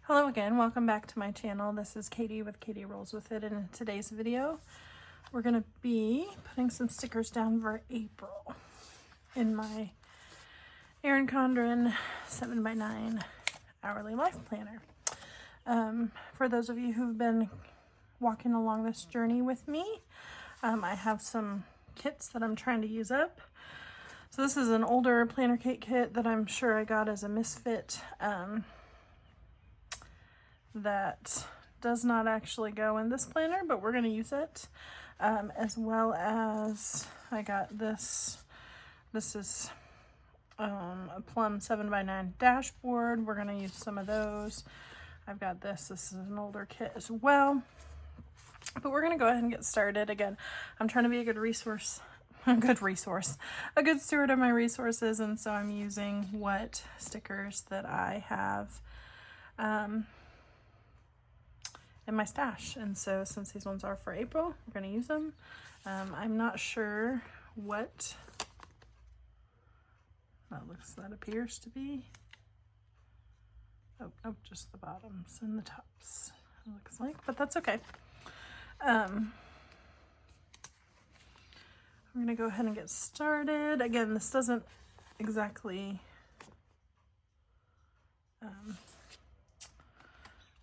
Hello again, welcome back to my channel. This is Katie with Katie Rolls With It, and in today's video we're going to be putting some stickers down for April in my Erin Condren 7x9 hourly life planner. For those of you who've been walking along this journey with me, I have some kits that I'm trying to use up. So this is an older planner cake kit that I'm sure I got as a misfit. That does not actually go in this planner, but we're going to use it, as well as I got this. This is a Plum 7x9 dashboard. We're going to use some of those. I've got this. This is an older kit as well, but we're going to go ahead and get started. Again, I'm trying to be a good steward of my resources, and so I'm using what stickers that I have in my stash. And so since these ones are for April, we're going to use them. I'm not sure what that appears to be. Oh, just the bottoms and the tops, it looks like, but that's okay. I'm going to go ahead and get started. Again, this doesn't exactly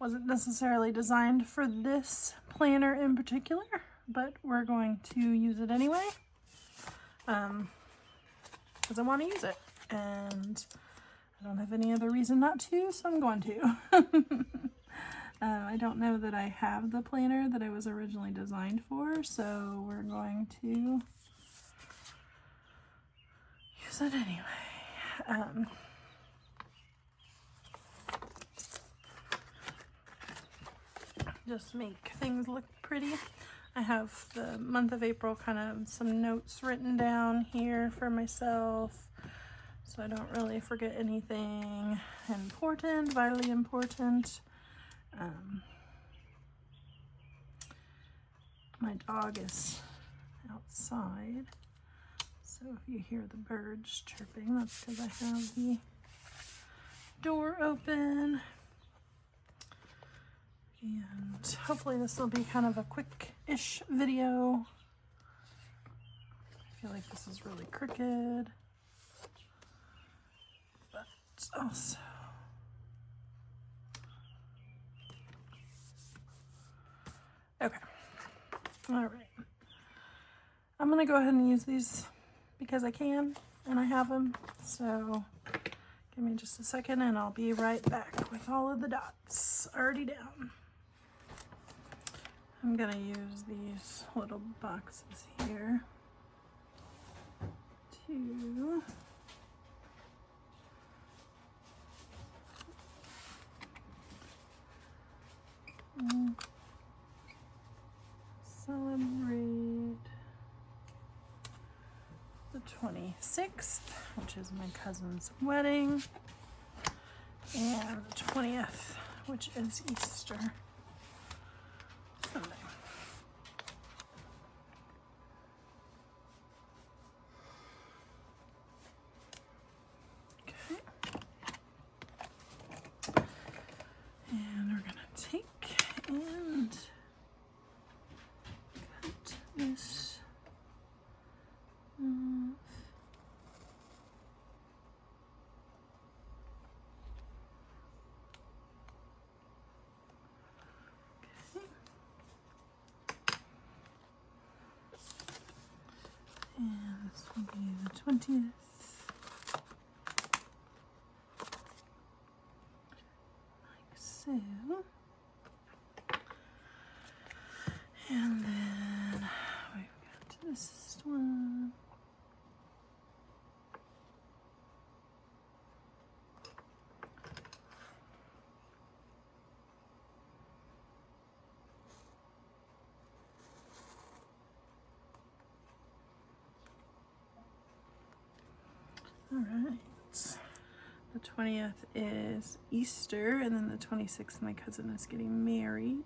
wasn't necessarily designed for this planner in particular, but we're going to use it anyway, because I want to use it, and I don't have any other reason not to, so I'm going to. I don't know that I have the planner that I was originally designed for, so we're going to use it anyway. Just make things look pretty. I have the month of April, kind of some notes written down here for myself, so I don't really forget anything important, vitally important. My dog is outside, so if you hear the birds chirping, that's because I have the door open. And hopefully this will be kind of a quick-ish video. I feel like this is really crooked, but also okay. All right, I'm gonna go ahead and use these because I can and I have them, so give me just a second and I'll be right back with all of the dots already down. I'm gonna use these little boxes here to celebrate the 26th, which is my cousin's wedding, and the 20th, which is Easter Sunday. Okay. And we're gonna take and cut this off. And this will be the 20th. Like so. And then we've got this one. All right, the 20th is Easter, and then the 26th my cousin is getting married,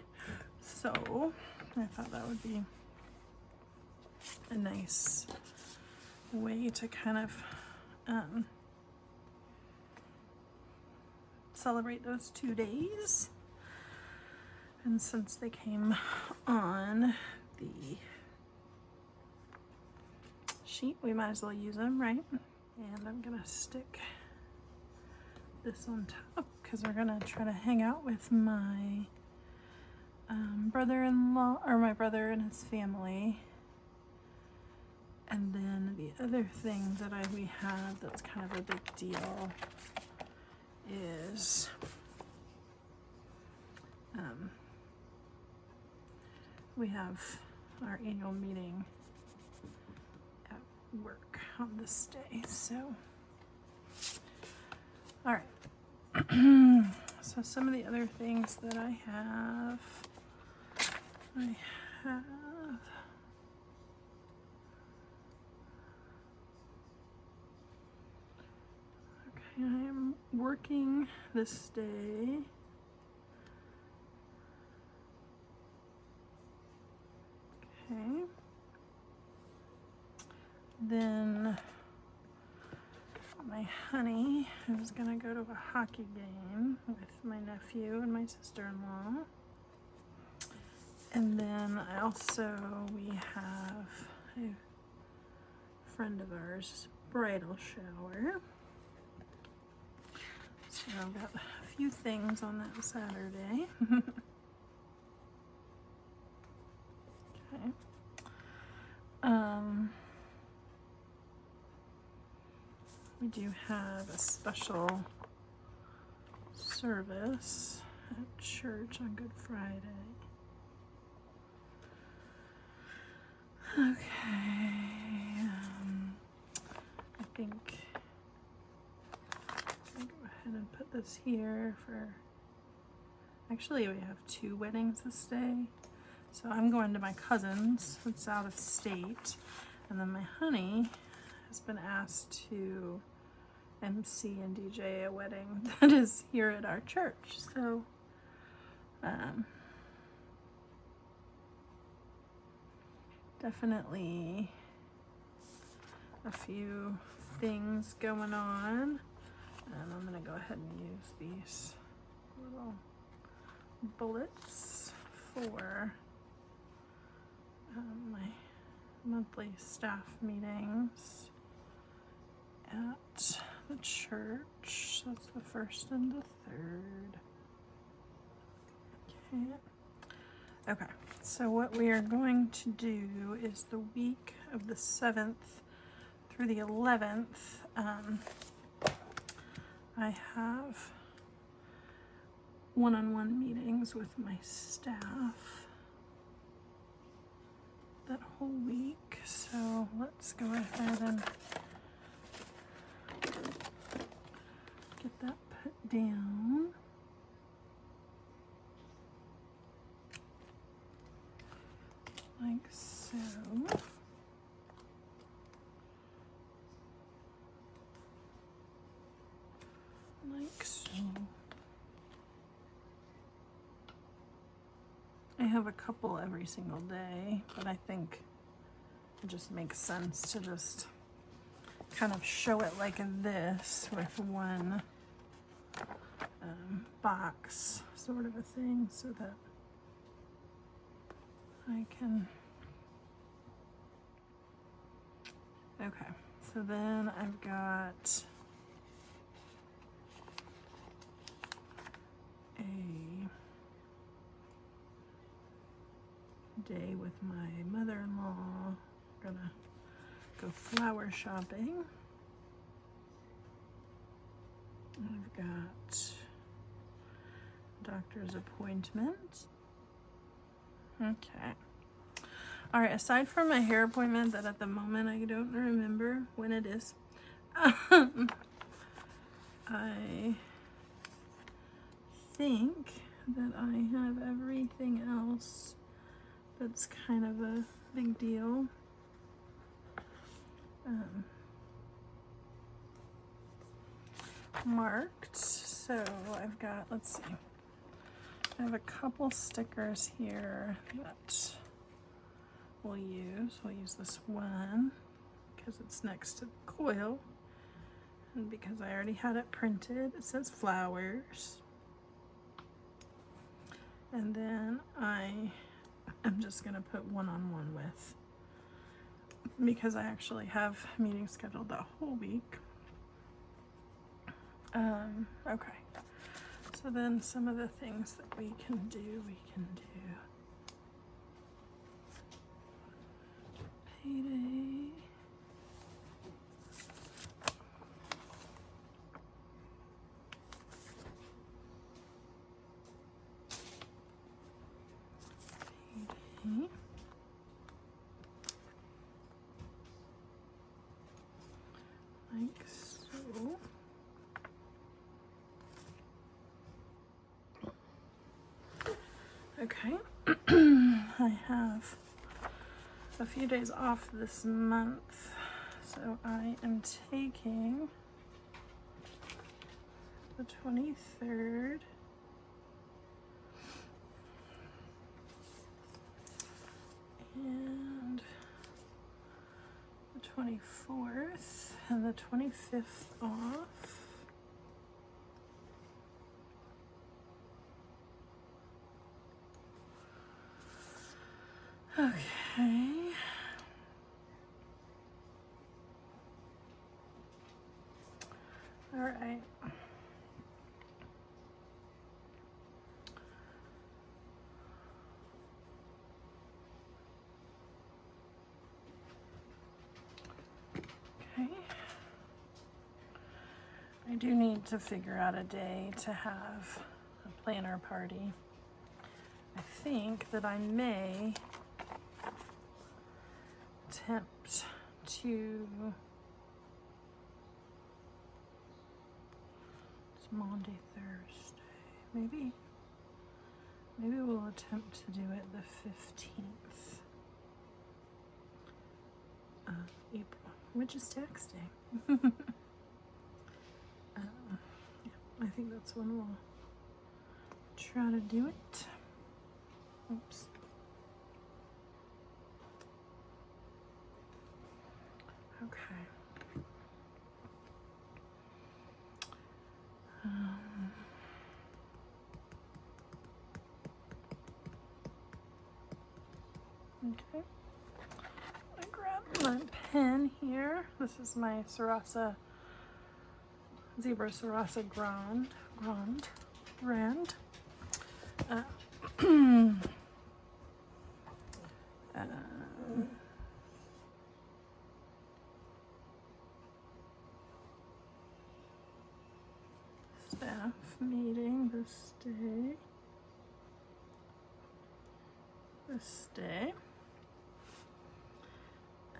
so I thought that would be a nice way to kind of celebrate those 2 days. And since they came on the sheet, we might as well use them, right? And I'm gonna stick this on top because we're gonna try to hang out with my brother-in-law, or my brother and his family. And then the other thing that we have that's kind of a big deal is we have our annual meeting at work on this day. So, all right. So some of the other things that I have, okay, I am working this day. Okay. Then my honey is gonna go to a hockey game with my nephew and my sister-in-law. And then we have a friend of ours' bridal shower. So I've got a few things on that Saturday. Okay. We do have a special service at church on Good Friday. Okay. I think I'll go ahead and put this here for. Actually, we have 2 weddings this day. So I'm going to my cousin's, it's out of state, and then my honey has been asked to MC and DJ a wedding that is here at our church. So definitely a few things going on, and I'm gonna go ahead and use these little bullets for my monthly staff meetings at the church. That's the 1st and the 3rd. Okay, so what we are going to do is the week of the 7th through the 11th, I have one-on-one meetings with my staff that whole week. So let's go ahead and get that put down. Like so. Like so. I have a couple every single day, but I think it just makes sense to just kind of show it like this with one box sort of a thing, so that I can. Okay, so then I've got a day with my mother-in-law. Gonna go flower shopping. I've got a doctor's appointment. Okay. All right, aside from my hair appointment that at the moment I don't remember when it is, I think that I have everything else that's kind of a big deal. Marked. So I've got, let's see, I have a couple stickers here that we'll use. We'll use this one because it's next to the coil. And because I already had it printed, it says flowers. And then I'm just gonna put one-on-one with, because I actually have meetings scheduled that whole week. Okay. So then some of the things that we can do payday. Payday. Like so. Okay. I have a few days off this month, so I am taking the 23rd and the 24th and the 25th off. Okay. All right. Okay. I do need to figure out a day to have a planner party. I think that I may attempt to, it's Monday, Thursday, maybe we'll attempt to do it the 15th of April. We're just texting. Yeah, I think that's when we'll try to do it. Oops. Okay. Okay. I grab my pen here. This is my Sarasa Zebra Sarasa Grand. Staff meeting this day.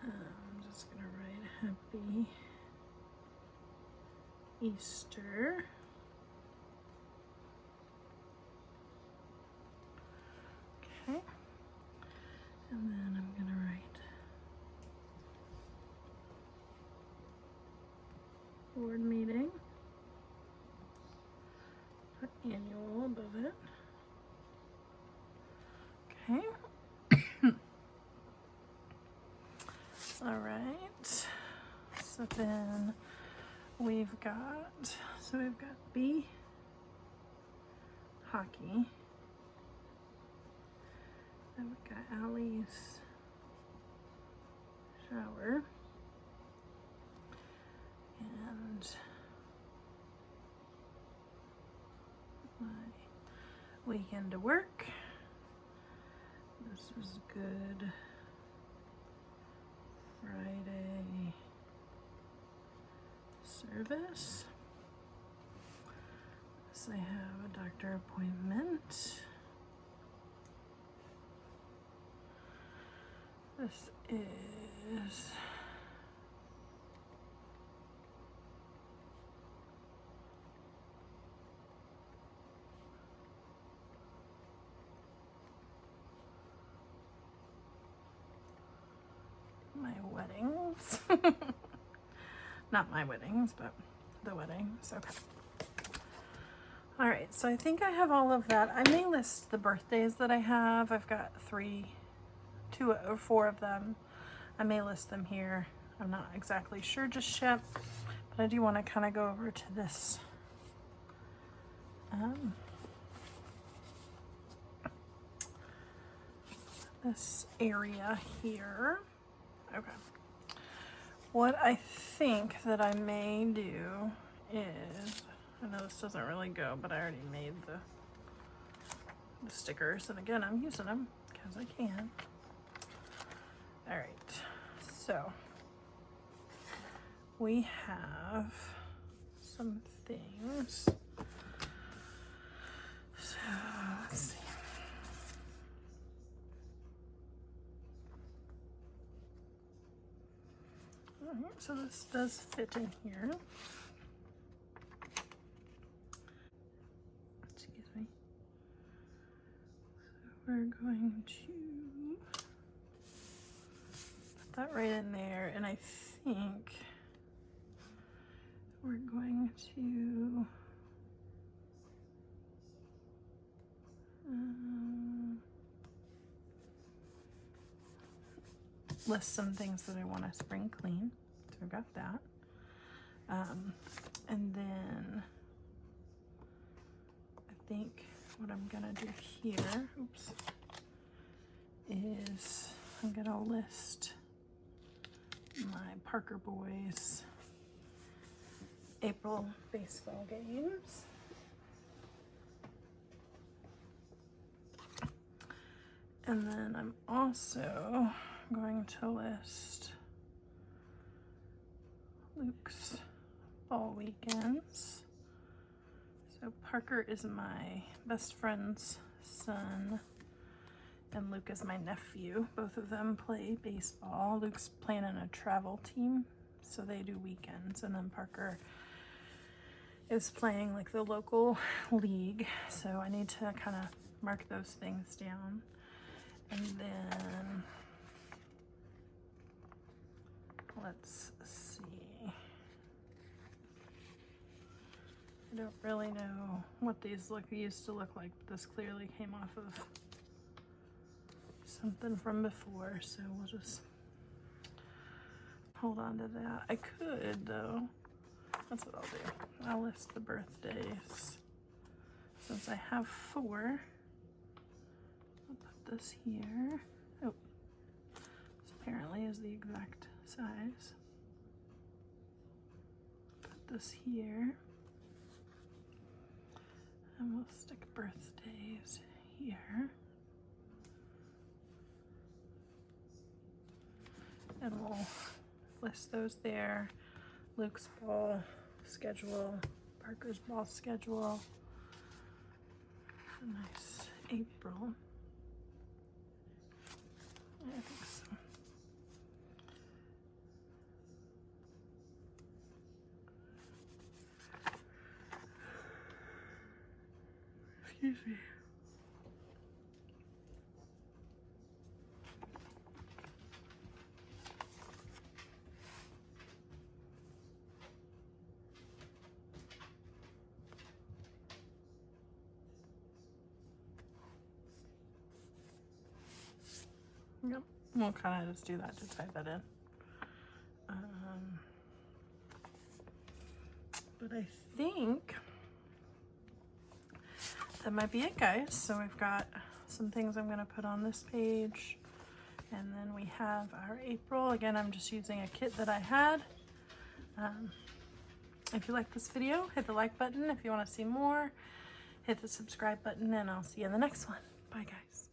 I'm just gonna write Happy Easter. Okay. And then I'm gonna write board meeting. Put annual above it. Okay. All right. So then we've got B, hockey. Then we've got Allie's shower. And my weekend to work. This was good. Friday service. This I have a doctor appointment. This is my weddings. Not my weddings, but the weddings. Okay. All right, so I think I have all of that. I may list the birthdays that I have. I've got 2 or 4 of them. I may list them here. I'm not exactly sure just yet, but But I do want to kind of go over to this this area here. Okay. What I think that I may do is, I know this doesn't really go, but I already made the stickers, and again, I'm using them because I can. All right, so we have some things. So let's see. All right, so this does fit in here. Excuse me. So we're going to put that right in there, and I think we're going to list some things that I want to spring clean. So I've got that. And then I think what I'm gonna do here, oops, is I'm gonna list my Parker Boys April baseball games. And then I'm also going to list Luke's fall weekends. So Parker is my best friend's son, and Luke is my nephew. Both of them play baseball. Luke's playing in a travel team, so they do weekends, and then Parker is playing like the local league, so I need to kind of mark those things down. And then let's see. I don't really know what these used to look like. This clearly came off of something from before, so we'll just hold on to that. I could though. That's what I'll do. I'll list the birthdays. Since I have 4, I'll put this here. Oh, this apparently is the exact size. Put this here. And we'll stick birthdays here. And we'll list those there. Luke's ball schedule, Parker's ball schedule. A nice April. I think so. Excuse me. Yep, we'll kind of just do that to tie that in. But I think that might be it, guys. So we've got some things I'm going to put on this page. And then we have our April. Again, I'm just using a kit that I had. If you like this video, hit the like button. If you want to see more, hit the subscribe button, and I'll see you in the next one. Bye, guys.